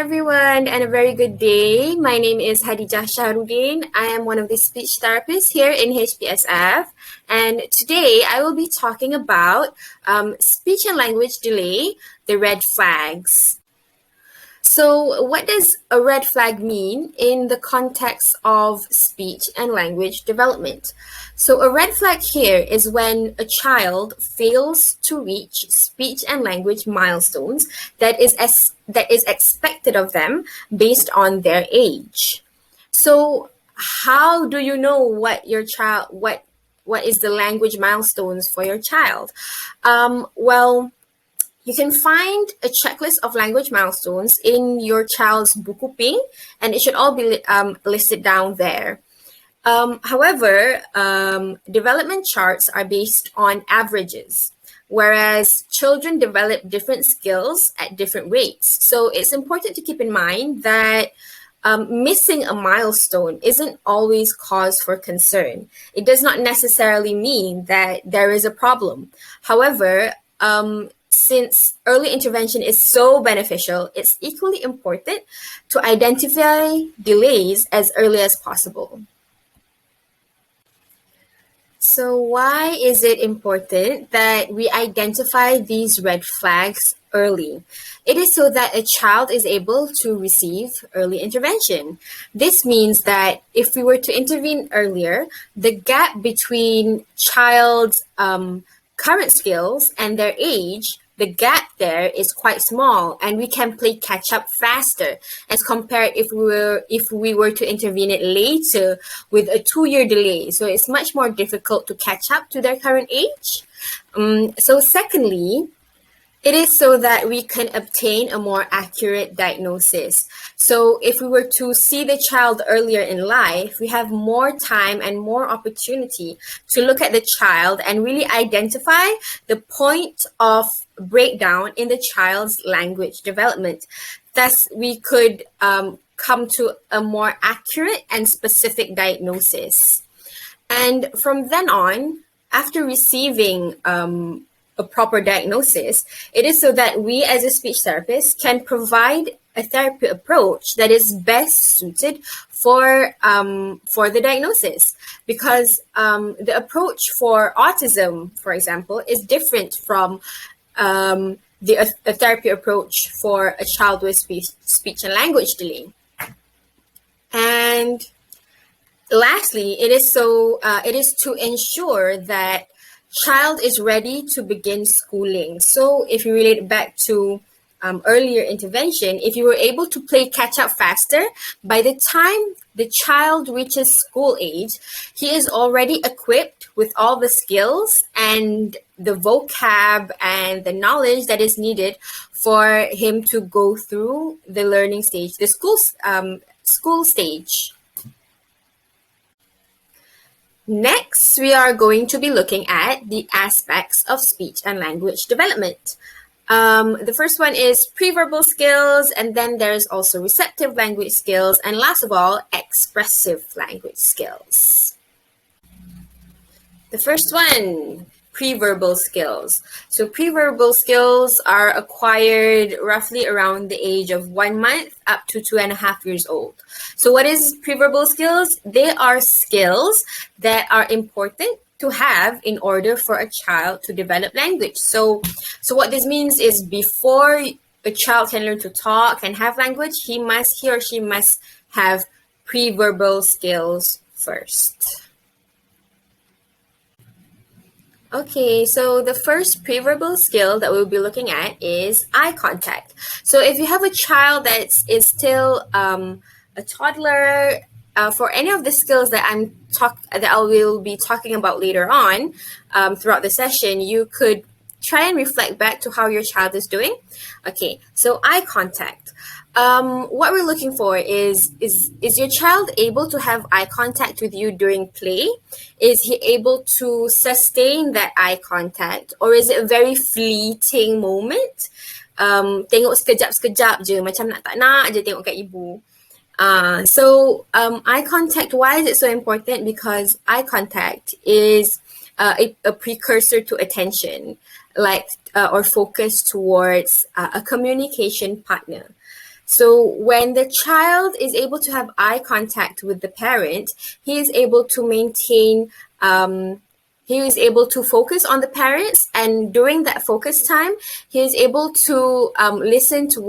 everyone, and a very good day. My name is Hadijah Shahrudin. I am one of the speech therapists here in HPSF, and today I will be talking about speech and language delay, the red flags. So, what does a red flag mean in the context of speech and language development? So, a red flag here is when a child fails to reach speech and language milestones that is expected of them based on their age. So, how do you know what is the language milestones for your child? Well, you can find a checklist of language milestones in your child's buku pink, and it should all be listed down there. However, development charts are based on averages, whereas children develop different skills at different rates. So it's important to keep in mind that missing a milestone isn't always cause for concern. It does not necessarily mean that there is a problem. However, since early intervention is so beneficial, it's equally important to identify delays as early as possible. So why is it important that we identify these red flags early? It is so that a child is able to receive early intervention. This means that if we were to intervene earlier, the gap between child's current skills and their age, the gap there is quite small, and we can play catch up faster as compared if we were to intervene it later with a 2-year delay. So it's much more difficult to catch up to their current age. So secondly, it is so that we can obtain a more accurate diagnosis. So if we were to see the child earlier in life, we have more time and more opportunity to look at the child and really identify the point of breakdown in the child's language development. Thus, we could come to a more accurate and specific diagnosis. And from then on, after receiving a proper diagnosis, it is so that we as a speech therapist can provide a therapy approach that is best suited for the diagnosis, because the approach for autism, for example, is different from the therapy approach for a child with speech and language delay. And lastly, it is to ensure that child is ready to begin schooling. So if you relate it back to earlier intervention, if you were able to play catch up faster, by the time the child reaches school age, he is already equipped with all the skills and the vocab and the knowledge that is needed for him to go through the learning stage, the school stage. Next, we are going to be looking at the aspects of speech and language development. The first one is pre-verbal skills, and then there's also receptive language skills, and last of all, expressive language skills. The first one, pre-verbal skills. So pre-verbal skills are acquired roughly around the age of 1 month up to 2.5 years old. So what is pre-verbal skills? They are skills that are important to have in order for a child to develop language. So what this means is before a child can learn to talk and have language, he or she must have pre-verbal skills first. Okay, so the first pre-verbal skill that we'll be looking at is eye contact. So if you have a child that is still a toddler, for any of the skills that I will be talking about later on throughout the session, you could try and reflect back to how your child is doing. Okay, so eye contact. What we're looking for is your child able to have eye contact with you during play? Is he able to sustain that eye contact, or is it a very fleeting moment? Tengok sekejap-sekejap je, macam nak tak nak je tengok kat ibu. So eye contact, why is it so important? Because eye contact is a precursor to attention, or focus towards a communication partner. So when the child is able to have eye contact with the parent, he is able to maintain, he is able to focus on the parents, and during that focus time, he is able to listen to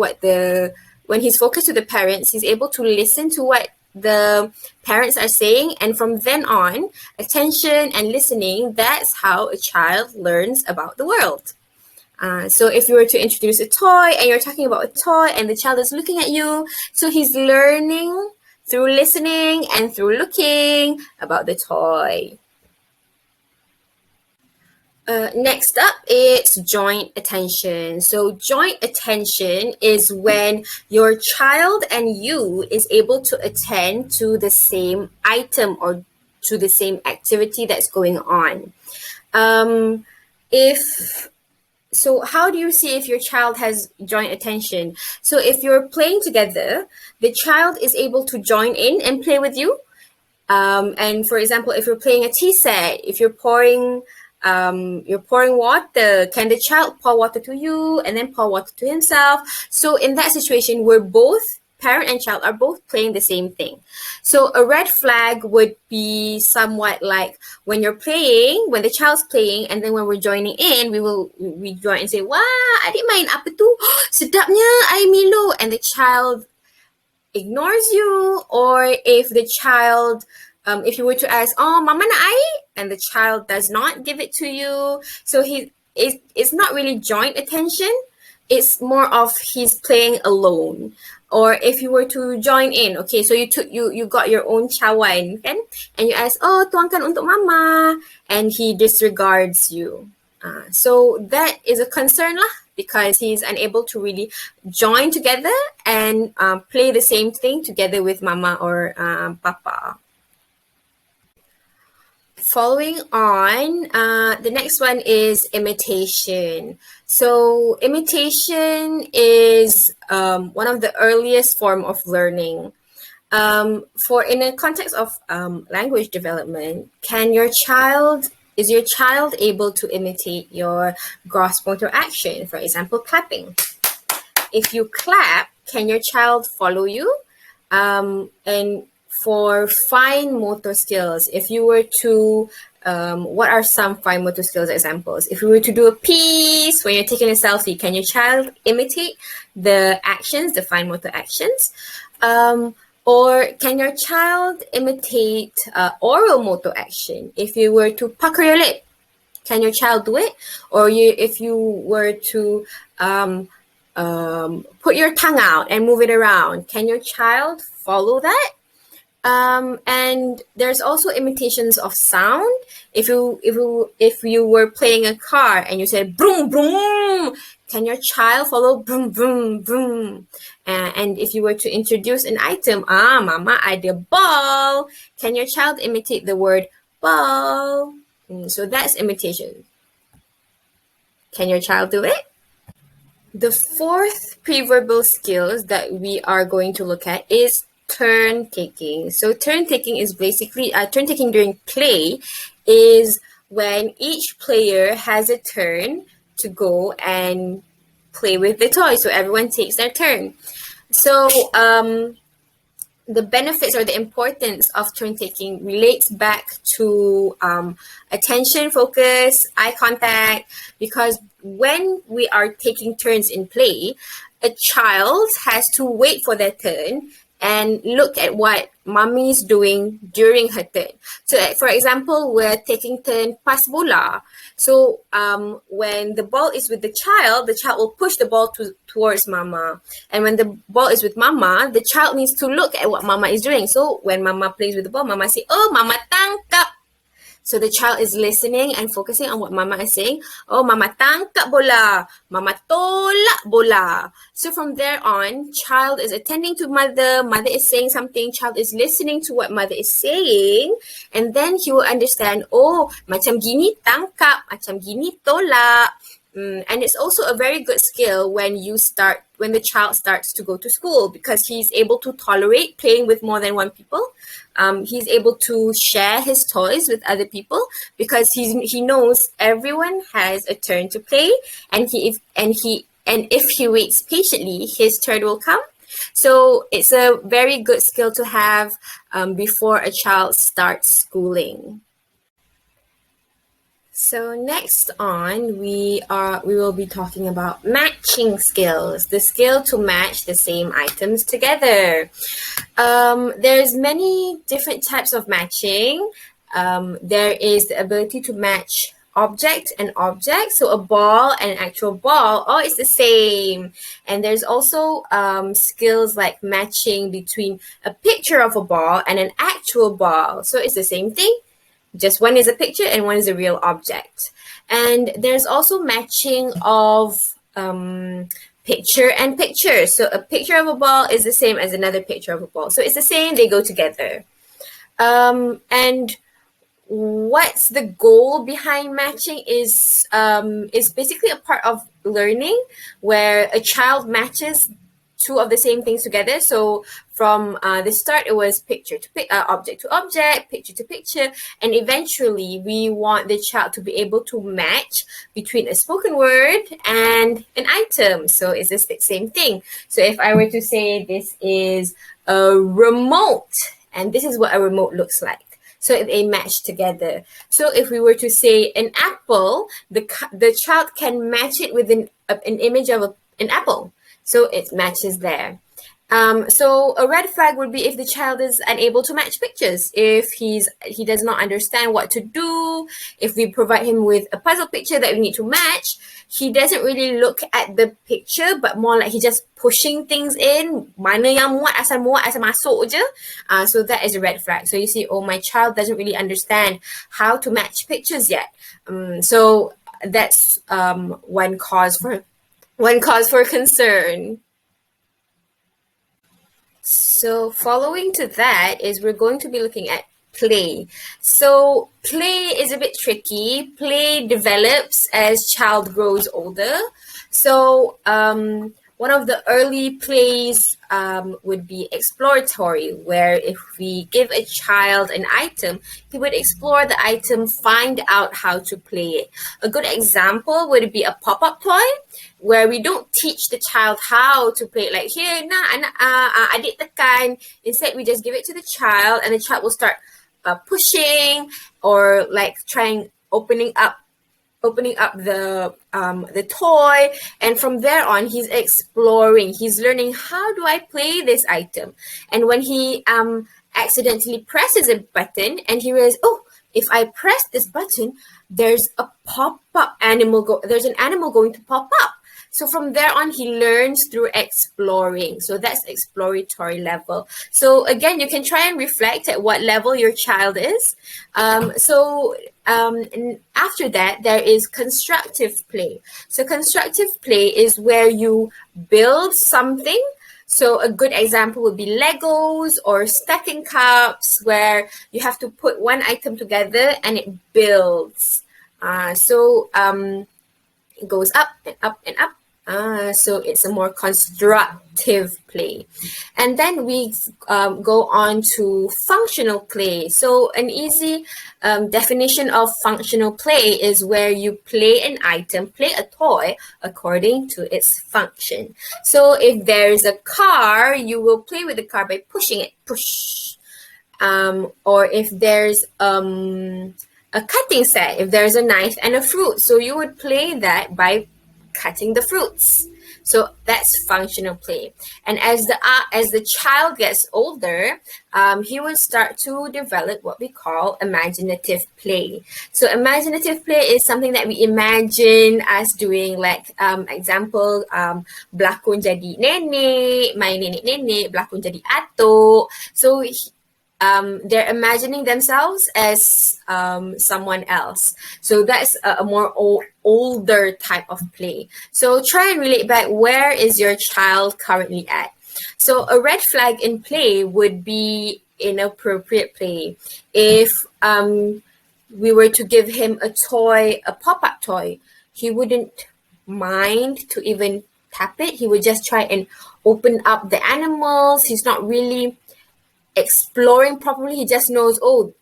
when he's focused to the parents, he's able to listen to what the parents are saying, and from then on, attention and listening, that's how a child learns about the world. So if you were to introduce a toy and you're talking about a toy and the child is looking at you, so he's learning through listening and through looking about the toy. Next up, it's joint attention. So joint attention is when your child and you is able to attend to the same item or to the same activity that's going on. If So how do you see if your child has joint attention? So if you're playing together, the child is able to join in and play with you. And for example, if you're playing a tea set, if you're pouring water, can the child pour water to you and then pour water to himself? So in that situation, we're both parent and child are both playing the same thing. So a red flag would be somewhat like when you're playing, when the child's playing, and then when we're joining in, we join and say, "Wah, adik main apa tu? Sedapnya air Milo." And the child ignores you, or if the child, if you were to ask, "Oh, mama nak air?" and the child does not give it to you, so it's not really joint attention. It's more of he's playing alone. Or if you were to join in, okay, so you got your own cawan, kan? And you ask, "Oh, tuangkan untuk mama," and he disregards you. So that is a concern lah, because he's unable to really join together and play the same thing together with mama or papa. Following on, the next one is imitation. So imitation is one of the earliest form of learning. For in a context of language development, is your child able to imitate your gross motor action? For example, clapping. If you clap, can your child follow you? And for fine motor skills, if you were to, what are some fine motor skills examples? If you were to do a piece when you're taking a selfie, can your child imitate the actions, the fine motor actions? Or can your child imitate oral motor action? If you were to pucker your lip, can your child do it? Or if you were to put your tongue out and move it around, can your child follow that? And there's also imitations of sound. If you were playing a car and you said broom broom, can your child follow broom broom broom? And if you were to introduce an item, mama ada ball, can your child imitate the word ball? So that's imitation. Can your child do it? The fourth preverbal skills that we are going to look at is turn taking. So turn taking is basically turn taking during play is when each player has a turn to go and play with the toy. So everyone takes their turn. So the benefits or the importance of turn taking relates back to attention, focus, eye contact, because when we are taking turns in play, a child has to wait for their turn and look at what mommy's doing during her turn. So for example, we're taking turn pass bola. So when the ball is with the child will push the ball towards mama. And when the ball is with mama, the child needs to look at what mama is doing. So when mama plays with the ball, mama say, "Oh, mama tangkap." So the child is listening and focusing on what mama is saying. "Oh, mama tangkap bola. Mama tolak bola." So from there on, child is attending to mother. Mother is saying something. Child is listening to what mother is saying. And then he will understand, oh, macam gini tangkap, macam gini tolak. And it's also a very good skill when the child starts to go to school, because he's able to tolerate playing with more than one people. He's able to share his toys with other people because he knows everyone has a turn to play, and if he waits patiently, his turn will come. So it's a very good skill to have before a child starts schooling. So next on, we will be talking about matching skills, the skill to match the same items together. There's many different types of matching. There is the ability to match object and object, so a ball and an actual ball, oh, it's the same. And there's also skills like matching between a picture of a ball and an actual ball, so it's the same thing. Just one is a picture and one is a real object. And there's also matching of picture and picture. So a picture of a ball is the same as another picture of a ball. So it's the same, they go together. And what's the goal behind matching is basically a part of learning where a child matches two of the same things together. So from the start, it was picture to object to object, picture to picture, and eventually we want the child to be able to match between a spoken word and an item. So it's the same thing. So if I were to say this is a remote, and this is what a remote looks like. So they match together. So if we were to say an apple, the child can match it with an image of an apple. So it matches there. So a red flag would be if the child is unable to match pictures, if he does not understand what to do, if we provide him with a puzzle picture that we need to match, he doesn't really look at the picture, but more like he's just pushing things in. Mana yang muat, asal masuk je. So that is a red flag. So you see, oh, my child doesn't really understand how to match pictures yet. So that's one cause for concern. So following to that is we're going to be looking at play. So play is a bit tricky. Play develops as child grows older. So one of the early plays would be exploratory, where if we give a child an item, he would explore the item, find out how to play it. A good example would be a pop-up toy, where we don't teach the child how to play it, like, here, adik tekan. Instead, we just give it to the child, and the child will start pushing or like trying opening up the toy, and from there on he's exploring, he's learning, how do I play this item? And when he accidentally presses a button and he realizes, oh, if I press this button, there's a pop-up animal there's an animal going to pop up. So from there on, he learns through exploring. So that's exploratory level. So again, you can try and reflect at what level your child is. And after that, there is constructive play. So constructive play is where you build something. So a good example would be Legos or stacking cups, where you have to put one item together and it builds. It goes up and up and up. So it's a more constructive play. And then we go on to functional play. So an easy definition of functional play is where you play an item, play a toy according to its function. So if there's a car, you will play with the car by pushing it, push. Or if there's a cutting set, if there's a knife and a fruit, so you would play that by cutting the fruits. So that's functional play. And as the child gets older, he will start to develop what we call imaginative play. So imaginative play is something that we imagine us doing, like example, berlakon jadi nenek, main nenek-nenek, berlakon jadi atuk. So they're imagining themselves as someone else. So that's a more older type of play. So try and relate back, where is your child currently at? So a red flag in play would be inappropriate play. If we were to give him a toy, a pop-up toy, he wouldn't mind to even tap it. He would just try and open up the animals. He's not really exploring properly. He just knows, oh,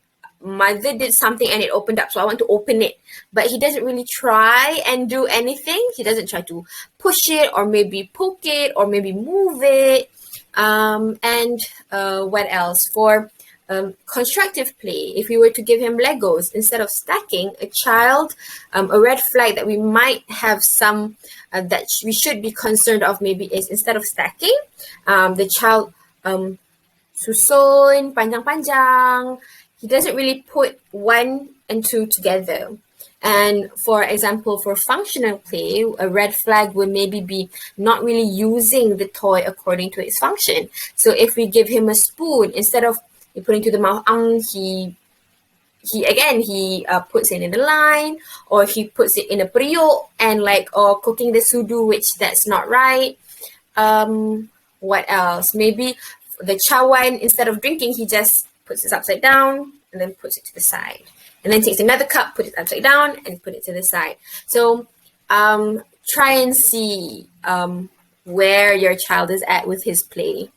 mother did something and it opened up, so I want to open it. But he doesn't really try and do anything. He doesn't try to push it or maybe poke it or maybe move it. And what else? For constructive play, if we were to give him Legos instead of stacking, a red flag that we might have some that we should be concerned of maybe is instead of stacking, the child susun, panjang-panjang. He doesn't really put one and two together. And for example, for functional play, a red flag would maybe be not really using the toy according to its function. So if we give him a spoon, instead of putting to the mouth, he puts it in the line, or he puts it in a periuk and or cooking the sudu, which that's not right. What else? Maybe the chawan, instead of drinking, he just puts it upside down and then puts it to the side. And then takes another cup, put it upside down, and put it to the side. So try and see where your child is at with his play.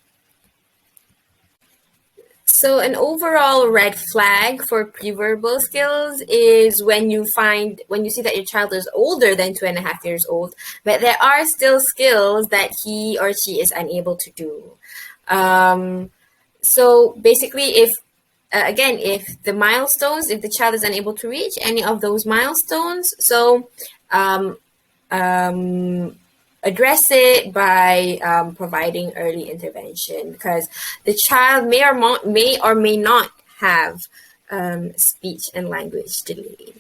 So an overall red flag for pre-verbal skills is when you see that your child is older than 2.5 years old, but there are still skills that he or she is unable to do. So basically, if the child is unable to reach any of those milestones, so address it by providing early intervention, because the child may or may not have speech and language delay.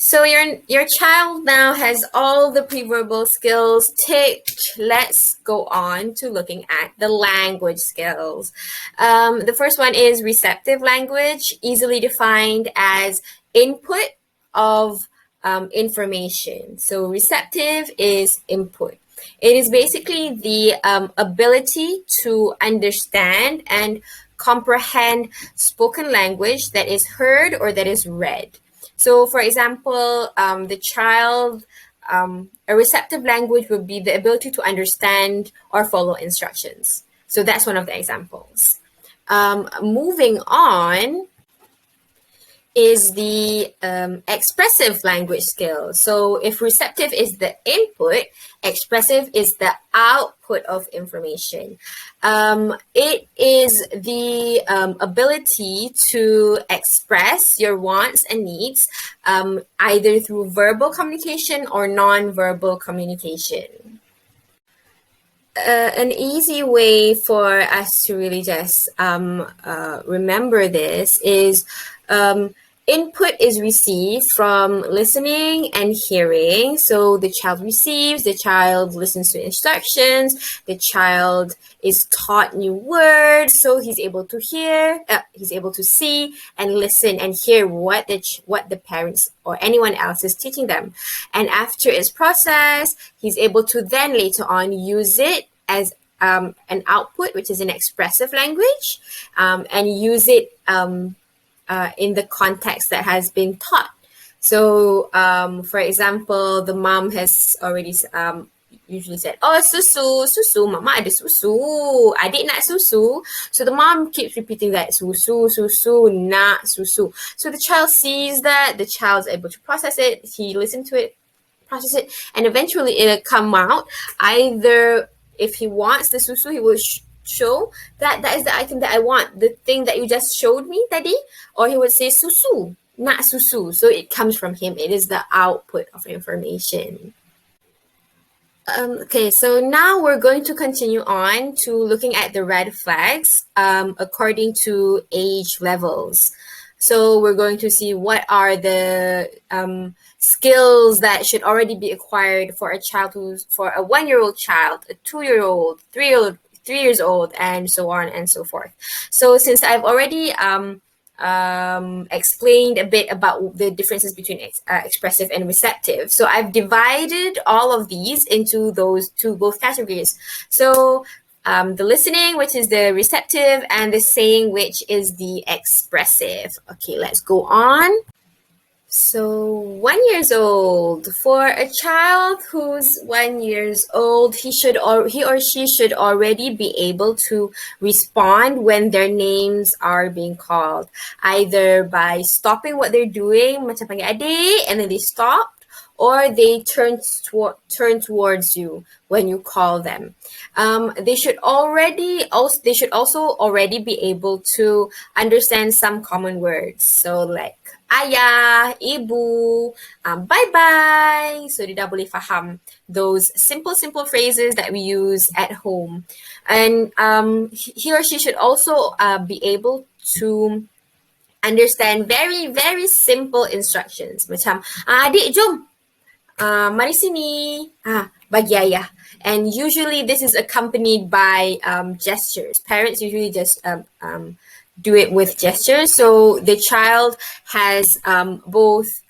So your child now has all the pre-verbal skills ticked. Let's go on to looking at the language skills. The first one is receptive language, easily defined as input of information. So receptive is input. It is basically the ability to understand and comprehend spoken language that is heard or that is read. So, for example, a receptive language would be the ability to understand or follow instructions. So that's one of the examples. Moving on is the expressive language skill. So if receptive is the input, expressive is the output of information. It is the ability to express your wants and needs either through verbal communication or non-verbal communication. An easy way for us to really just remember this is input is received from listening and hearing. So the child receives, the child listens to instructions, the child is taught new words, so he's able to see and listen and hear what the parents or anyone else is teaching them. And after it's processed, he's able to then later on use it as an output, which is an expressive language, and use it in the context that has been taught. So, for example, the mom has already usually said, "Oh, susu, mama ada susu, adik nak susu." So the mom keeps repeating that, susu, nak susu. So the child sees that, the child's able to process it, he listens to it, process it, and eventually it'll come out. Either if he wants the susu, he will show that is the item that I want, the thing that you just showed me, tadi, or he would say susu, nak susu. So it comes from him. It is the output of information. Okay, so now we're going to continue on to looking at the red flags according to age levels. So we're going to see what are the skills that should already be acquired for a 1-year-old child, a 2-year-old, 3 years old, and so on and so forth. So since I've already explained a bit about the differences between expressive and receptive, so I've divided all of these into both categories. So the listening, which is the receptive, and the saying, which is the expressive. Okay, let's go on. So 1 years old. For a child who's 1 years old, he or she should already be able to respond when their names are being called, either by stopping what they're doing, macam panggil adik, and then they stopped, or they turn towards you when you call them. They should also already be able to understand some common words. So like ayah, ibu, bye bye. So dia dah boleh faham those simple phrases that we use at home. And he or she should also be able to understand very simple instructions. Macam, adik jom, mari sini, bagi ayah. And usually this is accompanied by gestures. Parents usually just do it with gestures. So the child has both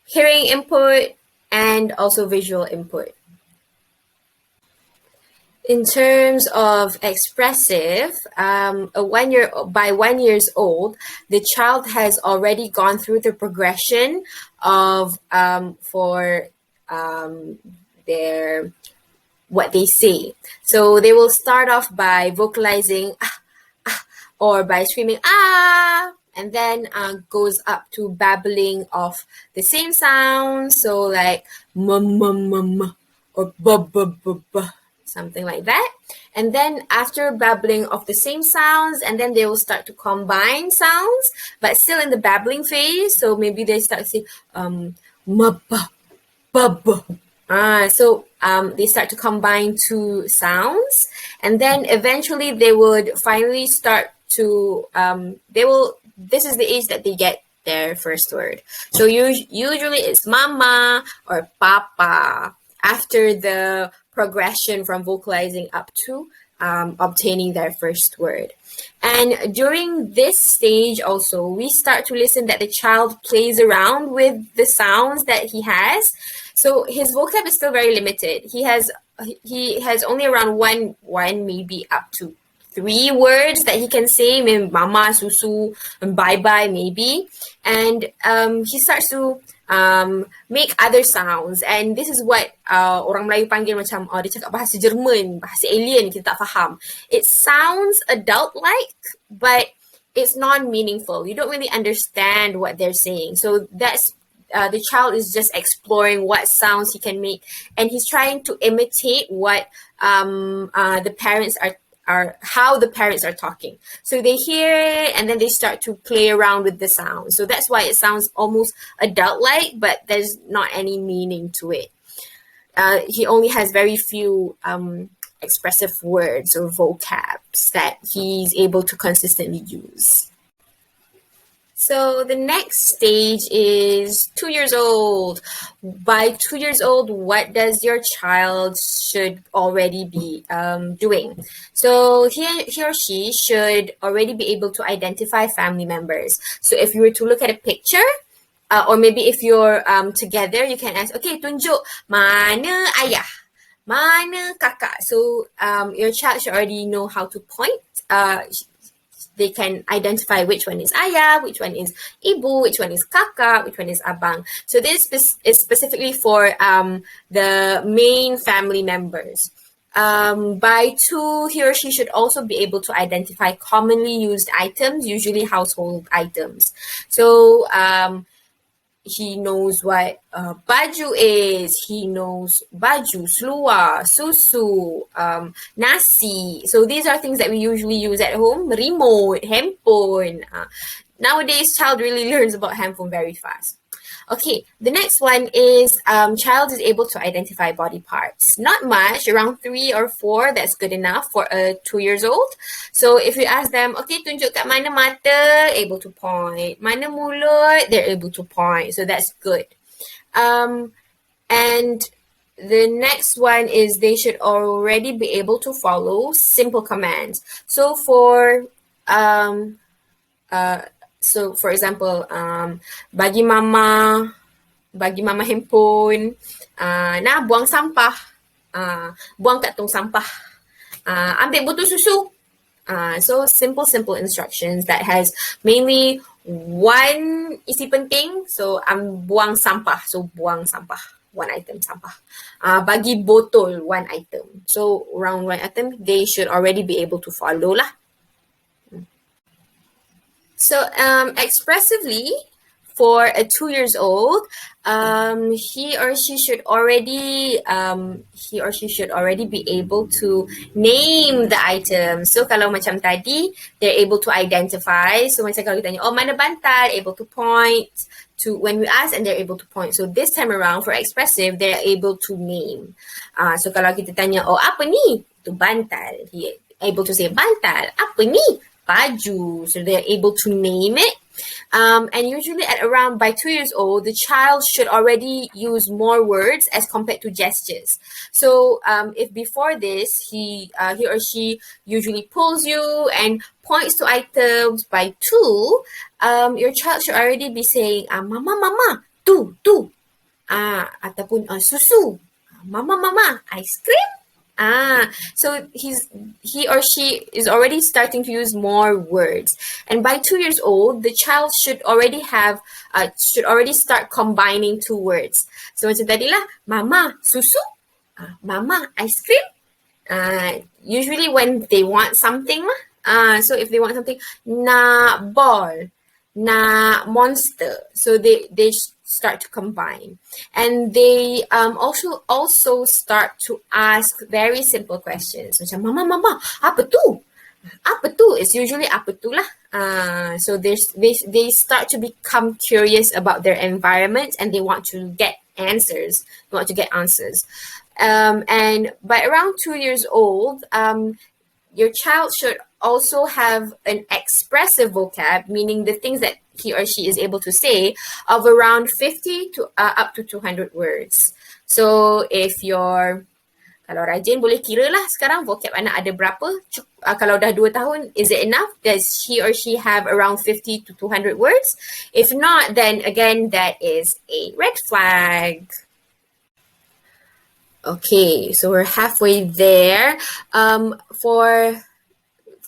hearing input and also visual input. In terms of expressive, by 1 year old, the child has already gone through the progression of for their what they say. So they will start off by vocalizing or by screaming and then goes up to babbling of the same sounds. So like or something like that. And then after babbling of the same sounds, and then they will start to combine sounds, but still in the babbling phase. So maybe they start to say so they start to combine two sounds, and then eventually they would finally start to this is the age that they get their first word. So usually it's mama or papa after the progression from vocalizing up to obtaining their first word. And during this stage also, we start to listen that the child plays around with the sounds that he has. So his vocab is still very limited. He has only around one maybe up to 3 words that he can say, maybe mama, susu, and bye-bye maybe. And he starts to make other sounds. And this is what orang Melayu panggil macam, dia cakap bahasa Jerman, bahasa alien, kita tak faham. It sounds adult-like, but it's non-meaningful. You don't really understand what they're saying. So that's the child is just exploring what sounds he can make, and he's trying to imitate what the parents are how the parents are talking. So they hear it and then they start to play around with the sound. So that's why it sounds almost adult-like, but there's not any meaning to it. He only has very few expressive words or vocabs that he's able to consistently use. So the next stage is 2 years old. By 2 years old, what does your child should already be doing? So he or she should already be able to identify family members. So if you were to look at a picture, or maybe if you're together, you can ask, okay, tunjuk mana ayah, mana kakak. So your child should already know how to point. They can identify which one is ayah, which one is ibu, which one is kakak, which one is abang. So this is specifically for the main family members. By 2, he or she should also be able to identify commonly used items, usually household items. So he knows what baju is. He knows baju, seluar, susu, nasi. So these are things that we usually use at home. Remote, handphone. Nowadays, child really learns about handphone very fast. Okay, the next one is child is able to identify body parts. Not much, around 3 or 4, that's good enough for a 2 years old. So if you ask them, okay, tunjuk kat mana mata, able to point. Mana mulut, they're able to point. So that's good. And the next one is they should already be able to follow simple commands. So for example, bagi mama handphone, buang sampah, buang kat tong sampah, ambil botol susu. So simple instructions that has mainly one isi penting. So buang sampah, so buang sampah, one item sampah. Bagi botol, one item. So around one item, they should already be able to follow lah. So expressively, for a 2 years old, he or she should already be able to name the item. So kalau macam tadi, they're able to identify. So macam kalau kita tanya, oh mana bantal, able to point to when we ask, and they're able to point. So this time around for expressive, they're able to name. So kalau kita tanya, oh apa ni? Itu bantal. He able to say bantal. Apa ni? Baju. So they're able to name it. And usually at around by 2 years old, the child should already use more words as compared to gestures. So if before this, he or she usually pulls you and points to items by 2, your child should already be saying, mama, mama, tu, ataupun susu, mama, mama, ice cream. So he or she is already starting to use more words, and by 2 years old, the child should already start combining 2 words. So macam tadi lah, mama susu, mama ice cream. Usually when they want something lah. So if they want something, na ball, na monster. So they start to combine, and they also start to ask very simple questions. Macam mama, apa tu? Apa tu? It's usually apa tu lah. So they start to become curious about their environment, and they want to get answers. And by around 2 years old, your child should also have an expressive vocab, meaning the things that he or she is able to say, of around 50 to up to 200 words. So if you're, kalau rajin boleh kira lah sekarang vocab anak ada berapa. Kalau dah 2 tahun, is it enough? Does he or she have around 50 to 200 words? If not, then again, that is a red flag. Okay, so we're halfway there. For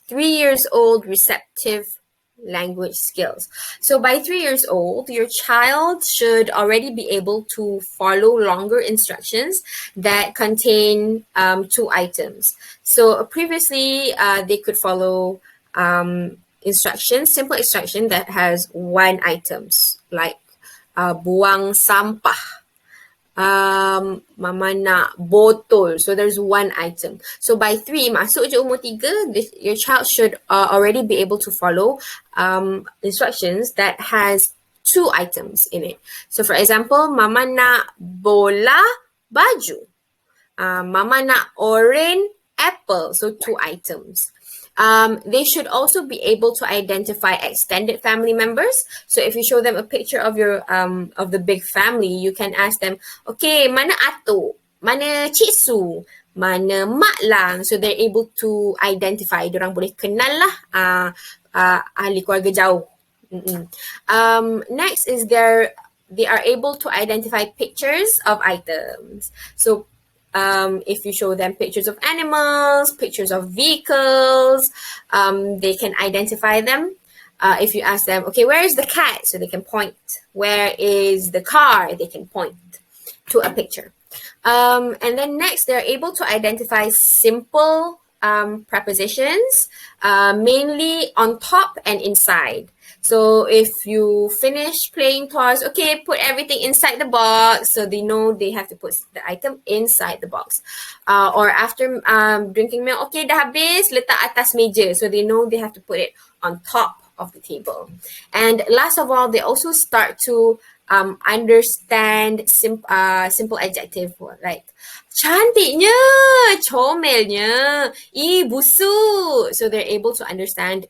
3 years old, receptive language skills. So by 3 years old, your child should already be able to follow longer instructions that contain 2 items. So previously, they could follow simple instruction that has 1 items, like buang sampah. Mama nak botol. So there's 1 item. So by 3, masuk je umur 3, your child should already be able to follow instructions that has 2 items in it. So for example, mama nak bola baju. Mama nak orange apple. So 2 items. They should also be able to identify extended family members. So if you show them a picture of your of the big family, you can ask them, okay, mana atuk, mana Cik Su, mana Mak Lang. So they're able to identify. Diorang boleh kenal lah ahli keluarga jauh. Next is they are able to identify pictures of items. So if you show them pictures of animals, pictures of vehicles, they can identify them. If you ask them, okay, where is the cat? So they can point. Where is the car? They can point to a picture. And then next, they're able to identify simple prepositions, mainly on top and inside. So if you finish playing toys, okay, put everything inside the box. So they know they have to put the item inside the box. Or after drinking milk, okay, dah habis, letak atas meja. So they know they have to put it on top of the table. And last of all, they also start to understand simple adjective, like cantiknya, comelnya, busuk. So they're able to understand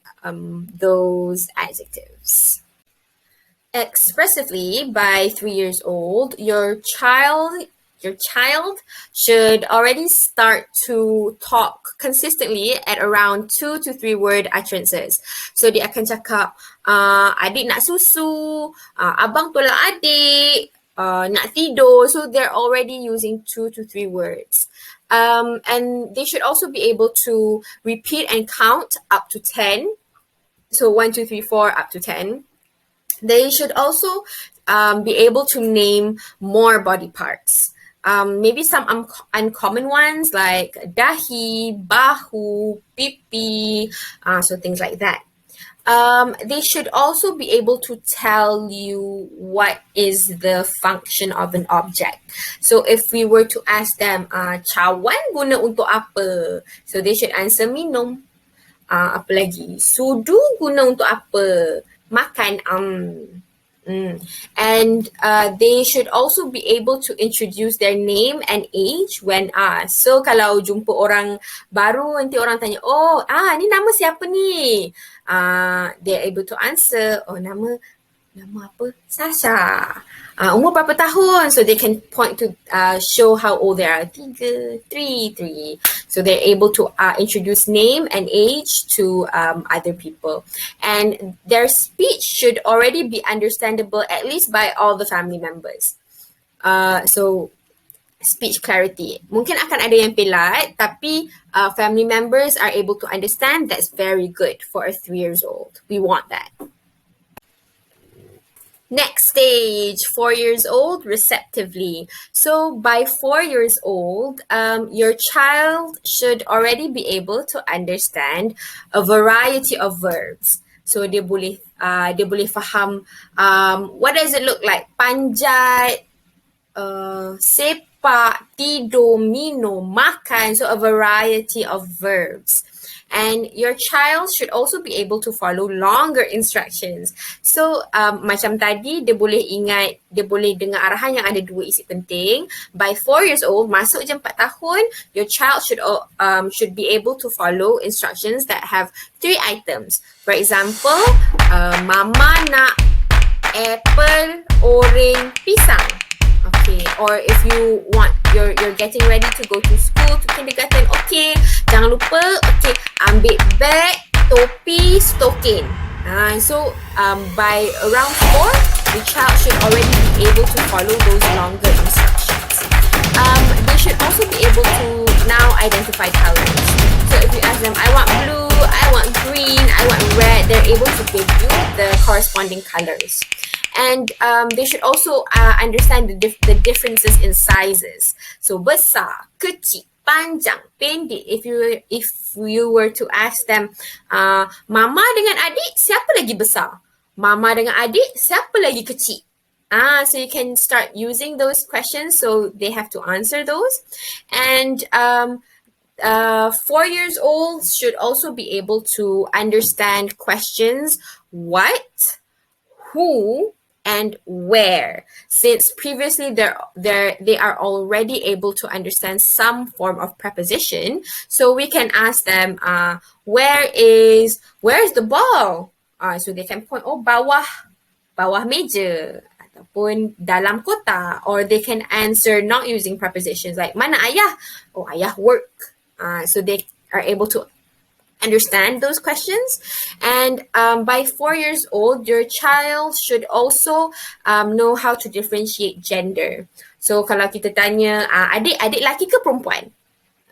those adjectives. Expressively, by 3 years old, your child should already start to talk consistently at around 2 to 3 word utterances. So dia akan cakap, adik nak susu, abang tolak adik, nak tidur. So they're already using 2 to 3 words. And they should also be able to repeat and count up to 10. So 1, 2, 3, 4, up to 10. They should also be able to name more body parts. Maybe some uncommon ones like dahi, bahu, pipi, so things like that. They should also be able to tell you what is the function of an object. So if we were to ask them, cawan guna untuk apa? So they should answer minum. Apa lagi? Sudu guna untuk apa? Makan. And they should also be able to introduce their name and age when asked. So kalau jumpa orang baru, nanti orang tanya, oh, ni nama siapa ni? They're able to answer, oh, nama apa? Sasha. Umur berapa tahun? So they can point to show how old they are. 3. So they're able to introduce name and age to other people. And their speech should already be understandable at least by all the family members. So speech clarity. Mungkin akan ada yang pelat, tapi family members are able to understand. That's very good for a 3 years old. We want that. Next stage, 4 years old, receptively. So by 4 years old, your child should already be able to understand a variety of verbs. So dia boleh faham what does it look like? Panjat, sepak, tidur, minum, makan. So a variety of verbs. And your child should also be able to follow longer instructions. So macam tadi, dia boleh ingat, dia boleh dengar arahan yang ada 2 isi penting. By 4 years old, masuk je 4 tahun, your child should be able to follow instructions that have 3 items. For example, mama nak apple, orange, pisang. Okay, or if you want, you're getting ready to go to school, to kindergarten, okay, jangan lupa, okay, ambil bag, topi, stokin. So by around 4, the child should already be able to follow those longer instructions. They should also be able to now identify colors. So if you ask them, I want blue, I want green, I want red, they're able to give you the corresponding colors. And they should also understand the differences in sizes. So besar, kecil, panjang, pendek. If you were to ask them, mama dengan adik siapa lagi besar? Mama dengan adik siapa lagi kecil? So you can start using those questions, so they have to answer those. And 4 years old should also be able to understand questions what, who, and where, since previously they are already able to understand some form of preposition. So we can ask them, where is the ball? So they can point, oh, bawah meja, ataupun dalam kotak. Or they can answer not using prepositions like mana ayah? Oh, ayah work. So they are able to understand those questions. And by 4 years old, your child should also know how to differentiate gender. So kalau kita tanya, adik laki ke perempuan?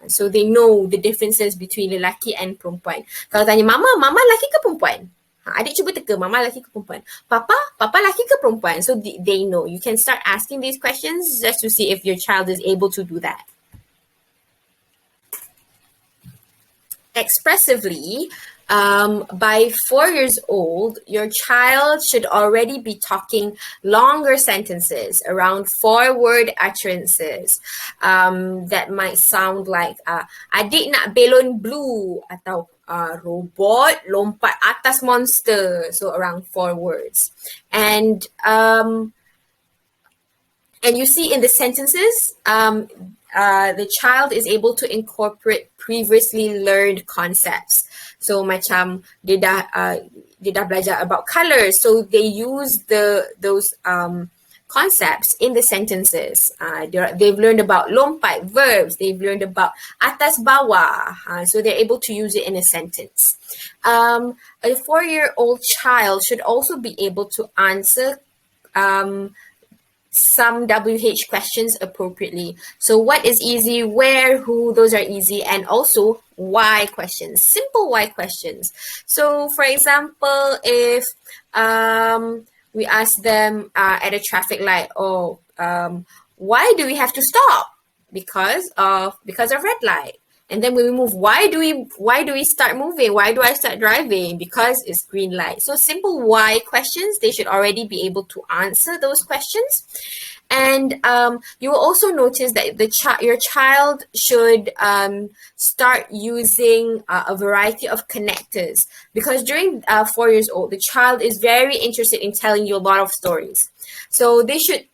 So they know the differences between lelaki and perempuan. Kalau tanya mama laki ke perempuan? Adik cuba teka, mama laki ke perempuan? Papa laki ke perempuan? So they know. You can start asking these questions just to see if your child is able to do that. Expressively, by 4 years old, your child should already be talking longer sentences, around 4-word utterances that might sound like adik nak belon blue atau robot lompat atas monster. So around 4 words. And you see in the sentences, the child is able to incorporate previously learned concepts. So macam dia dah belajar about colors, so they use those concepts in the sentences. They've learned about lompat, verbs. They've learned about atas bawah. So they're able to use it in a sentence. A 4-year-old child should also be able to answer some WH questions appropriately. So what is easy, where, who, those are easy, and also why questions, simple why questions. So for example, if we ask them at a traffic light, why do we have to stop? Because of red light. And then when we move, why do we start moving? Why do I start driving? Because it's green light. So simple why questions, they should already be able to answer those questions. And you will also notice that your child should start using a variety of connectors, because during 4 years old, the child is very interested in telling you a lot of stories. So they should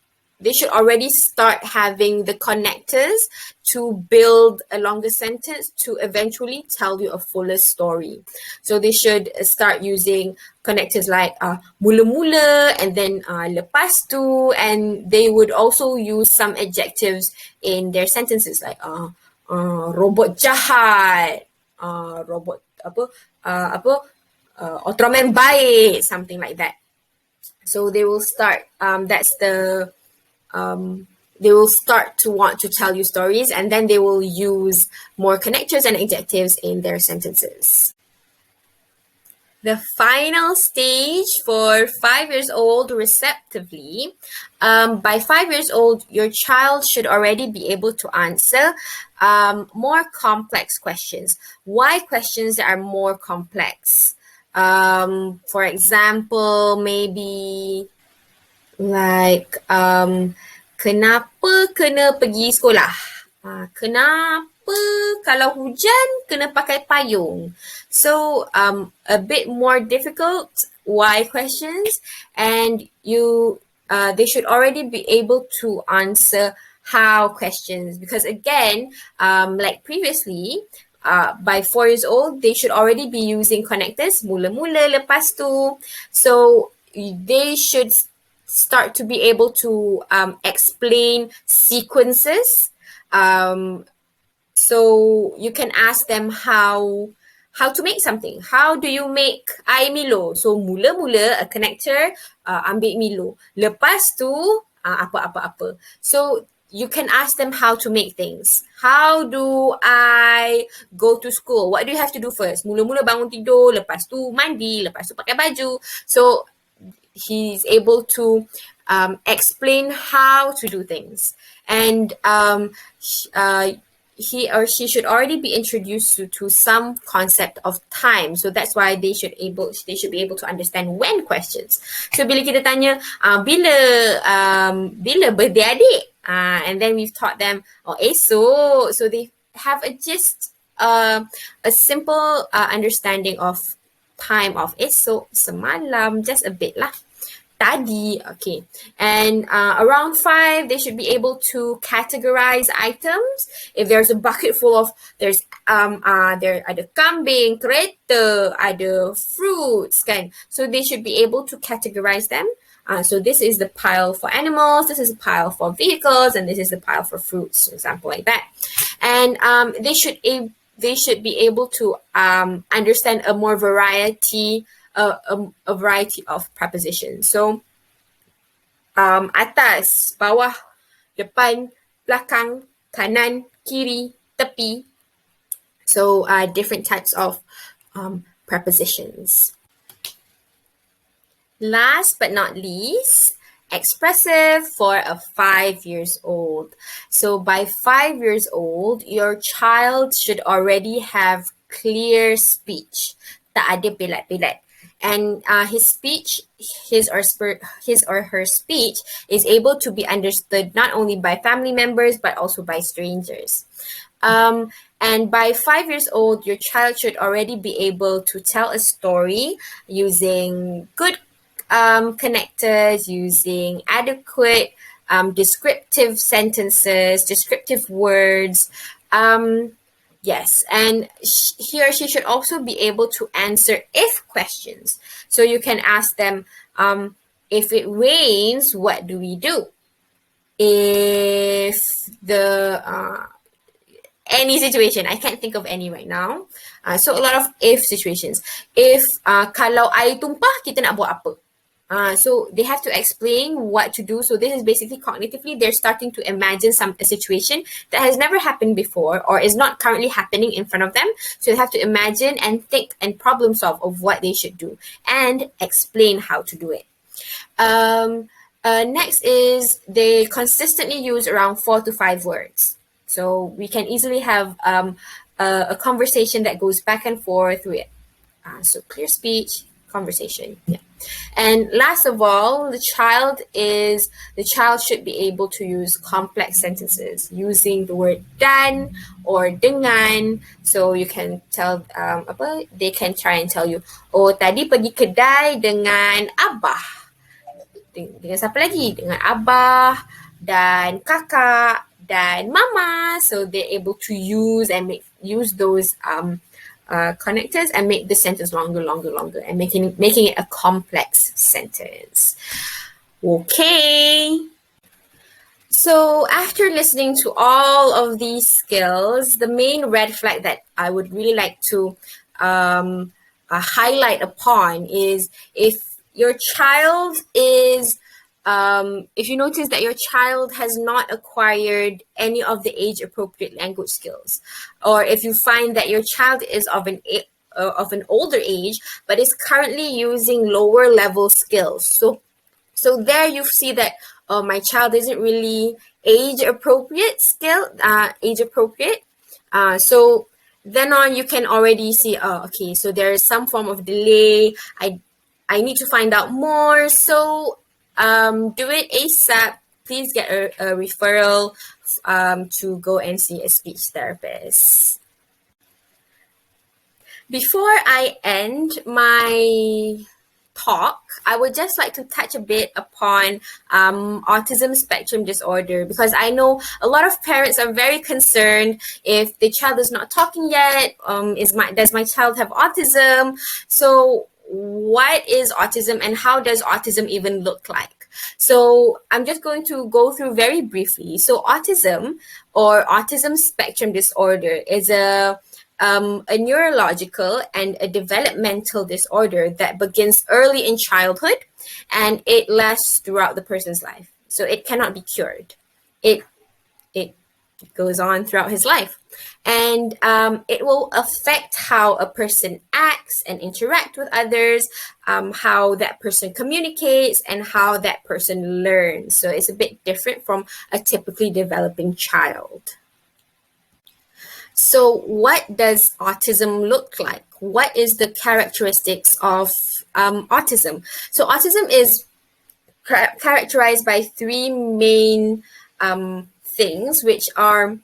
already start having the connectors to build a longer sentence to eventually tell you a fuller story. So they should start using connectors like mula-mula and then lepas tu, and they would also use some adjectives in their sentences like robot jahat, robot Ultraman baik, something like that. So they will start, they will start to want to tell you stories, and then they will use more connectors and adjectives in their sentences. The final stage for 5 years old receptively. By 5 years old, your child should already be able to answer more complex questions. Why questions that are more complex? For example, maybe like kenapa kena pergi sekolah? Kenapa kalau hujan kena pakai payung? So a bit more difficult why questions, and they should already be able to answer how questions, because again, like previously, by 4 years old, they should already be using connectors, mula-mula, lepas tu. So they should start to be able to explain sequences. So you can ask them how to make something. How do you make air Milo? So mula-mula a connector, ambil Milo. Lepas tu apa-apa-apa. So you can ask them how to make things. How do I go to school? What do you have to do first? Mula-mula bangun tidur, lepas tu mandi, lepas tu pakai baju. So he's able to explain how to do things, and he or she should already be introduced to some concept of time. So that's why they should be able to understand when questions. So bila kita tanya bila birthday adik, and then we've taught them esok, so they have a simple understanding of time of esok, semalam, just a bit lah. Tadi, okay. And around 5, they should be able to categorize items. If there's a bucket full of, there ada kambing, kereta, ada fruits, kan. So they should be able to categorize them. So this is the pile for animals, this is a pile for vehicles, and this is the pile for fruits, for example, like that. And they should be able to understand a variety of prepositions. So atas, bawah, depan, belakang, kanan, kiri, tepi. So different types of prepositions. Last but not least, expressive for a 5 years old. So by 5 years old, your child should already have clear speech. Tak ada pelat-pelat. And his or her speech is able to be understood not only by family members but also by strangers. And by 5 years old, your child should already be able to tell a story using good connectors, using adequate descriptive sentences, descriptive words. Yes, and he or she should also be able to answer if questions. So you can ask them, if it rains, what do we do? If any situation, I can't think of any right now. So a lot of if situations. If kalau air tumpah, kita nak buat apa? So they have to explain what to do. So this is basically cognitively, they're starting to imagine a situation that has never happened before or is not currently happening in front of them. So they have to imagine and think and problem solve of what they should do and explain how to do it. Next is they consistently use around 4 to 5 words. So we can easily have a conversation that goes back and forth with so clear speech, conversation. Yeah. And last of all, the child should be able to use complex sentences using the word dan or dengan. So you can tell they can try and tell you, oh tadi pergi kedai dengan abah. Dengan siapa lagi? Dengan abah dan kakak dan mama. So they're able to use those connectors and make the sentence longer, and making it a complex sentence. Okay. So after listening to all of these skills, the main red flag that I would really like to highlight upon is if your child is if you notice that your child has not acquired any of the age-appropriate language skills, or if you find that your child is of an older age but is currently using lower level skills, so there you see that my child isn't really age appropriate. So then on you can already see, okay, so there is some form of delay. I need to find out more. So do it ASAP. Please get a referral to go and see a speech therapist. Before I end my talk, I would just like to touch a bit upon autism spectrum disorder, because I know a lot of parents are very concerned if the child is not talking yet. Does my child have autism? So what is autism and how does autism even look like? So I'm just going to go through very briefly. So autism or autism spectrum disorder is a neurological and a developmental disorder that begins early in childhood and it lasts throughout the person's life. So it cannot be cured. It goes on throughout his life. And it will affect how a person acts and interact with others, how that person communicates, and how that person learns. So it's a bit different from a typically developing child. So what does autism look like? What is the characteristics of autism? So autism is characterized by three main things, which are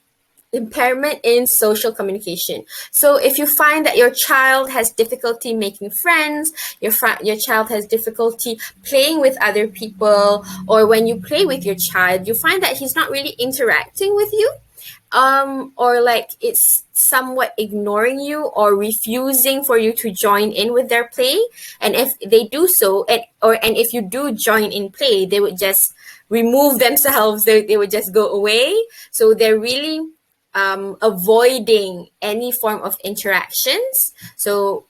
impairment in social communication. So if you find that your child has difficulty making friends, your child has difficulty playing with other people, or when you play with your child, you find that he's not really interacting with you, or like it's somewhat ignoring you or refusing for you to join in with their play. And if they do so, and if you do join in play, they would just remove themselves. They would just go away. So they're really avoiding any form of interactions. So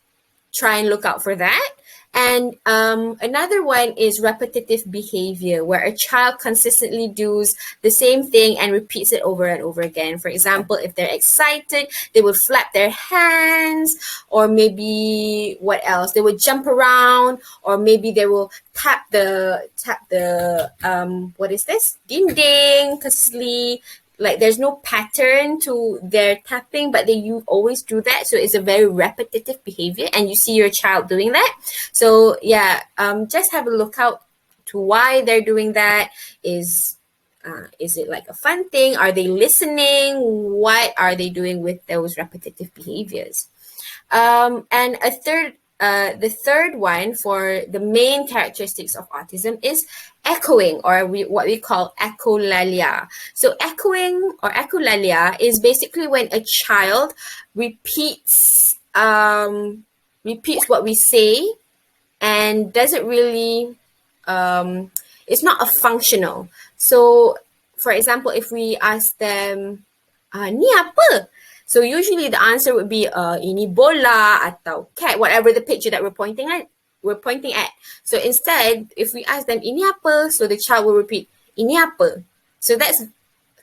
try and look out for that. And another one is repetitive behavior, where a child consistently does the same thing and repeats it over and over again. For example, if they're excited, they would flap their hands, or maybe what else? They would jump around, or maybe they will tap the what is this? Dinding, kasli. Like there's no pattern to their tapping, but you always do that. So it's a very repetitive behavior, and you see your child doing that. So yeah, just have a look out to why they're doing that. Is it like a fun thing? Are they listening? What are they doing with those repetitive behaviors? And the third one for the main characteristics of autism is echoing, or what we call echolalia. So echoing or echolalia is basically when a child repeats what we say and doesn't really, it's not a functional. So for example, if we ask them, ni apa? So usually the answer would be ini bola atau cat, whatever the picture that we're pointing at. So instead, if we ask them ini apa, so the child will repeat ini apa. So that's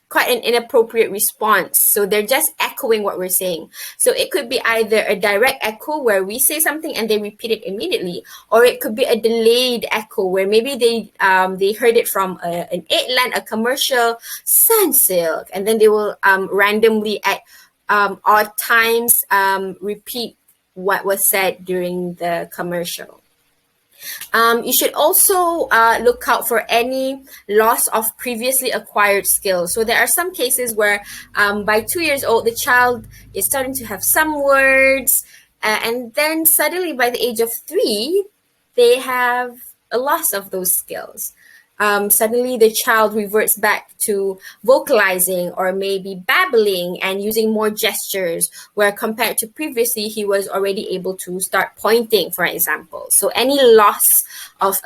quite an inappropriate response. So they're just echoing what we're saying. So it could be either a direct echo where we say something and they repeat it immediately, or it could be a delayed echo where maybe they heard it from an iklan, a commercial, Sunsilk, and then they will randomly add odd times repeat what was said during the commercial. You should also look out for any loss of previously acquired skills. So there are some cases where by 2 years old, the child is starting to have some words, and then suddenly by the age of 3, they have a loss of those skills. Suddenly the child reverts back to vocalizing or maybe babbling and using more gestures, where compared to previously, he was already able to start pointing, for example. So any loss of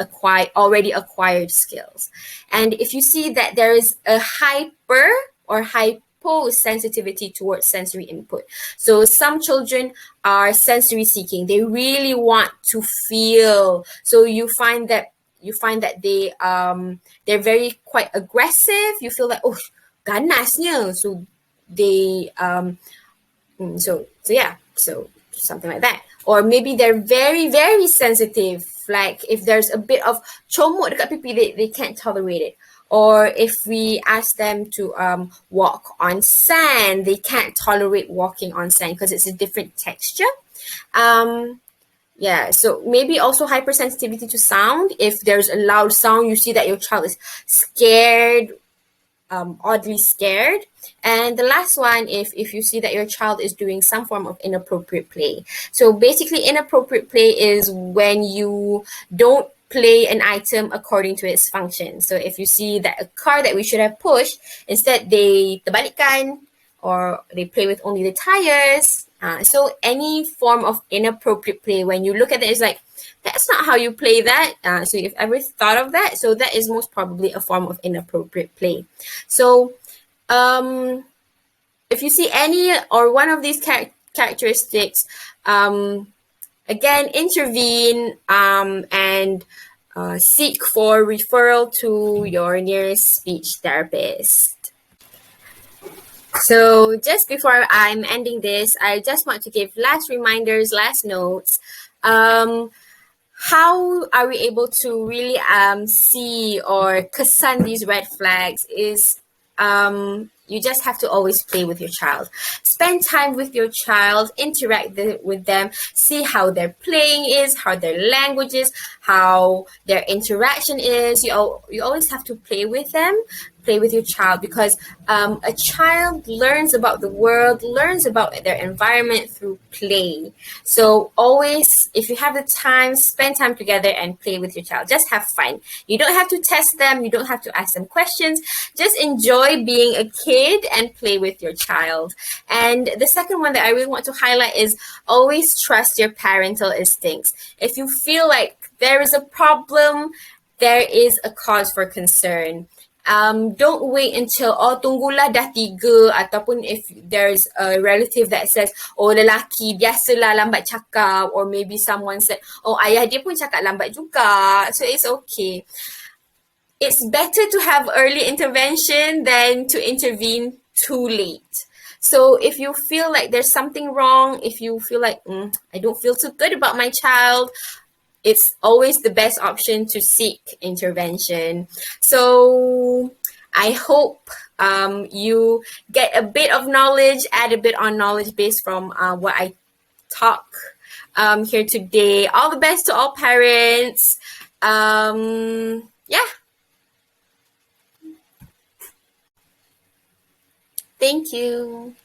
already acquired skills. And if you see that there is a hyper or hypo sensitivity towards sensory input. So some children are sensory seeking. They really want to feel. So you find that they're very quite aggressive. You feel like, oh, ganasnya. So they so something like that. Or maybe they're very very sensitive, like if there's a bit of comot dekat pipi, they can't tolerate it. Or if we ask them to walk on sand, they can't tolerate walking on sand because it's a different texture. Yeah, so maybe also hypersensitivity to sound. If there's a loud sound, you see that your child is scared, oddly scared. And the last one, if you see that your child is doing some form of inappropriate play. So basically, inappropriate play is when you don't play an item according to its function. So if you see that a car that we should have pushed, instead they terbalikkan, or they play with only the tires. So any form of inappropriate play, when you look at it, it's like, that's not how you play that. So if you've ever thought of that, so that is most probably a form of inappropriate play. So if you see any or one of these characteristics, again, intervene and seek for referral to your nearest speech therapist. So just before I'm ending this, I just want to give last reminders, last notes. How are we able to really see or kesan these red flags is you just have to always play with your child. Spend time with your child, interact with them, see how their playing is, how their language is, how their interaction is. You always have to play with them, play with your child, because a child learns about the world, learns about their environment through play. So always, if you have the time, spend time together and play with your child. Just have fun. You don't have to test them. You don't have to ask them questions. Just enjoy being a kid and play with your child. And the second one that I really want to highlight is always trust your parental instincts. If you feel like there is a problem, there is a cause for concern. Don't wait until tunggulah dah 3, ataupun if there's a relative that says lelaki biasalah lambat cakap, or maybe someone said ayah dia pun cakap lambat juga, so it's okay. It's better to have early intervention than to intervene too late. So if you feel like there's something wrong, if you feel like I don't feel too good about my child, it's always the best option to seek intervention. So I hope you get a bit of knowledge, add a bit on knowledge based from what I talk here today. All the best to all parents. Yeah. Thank you.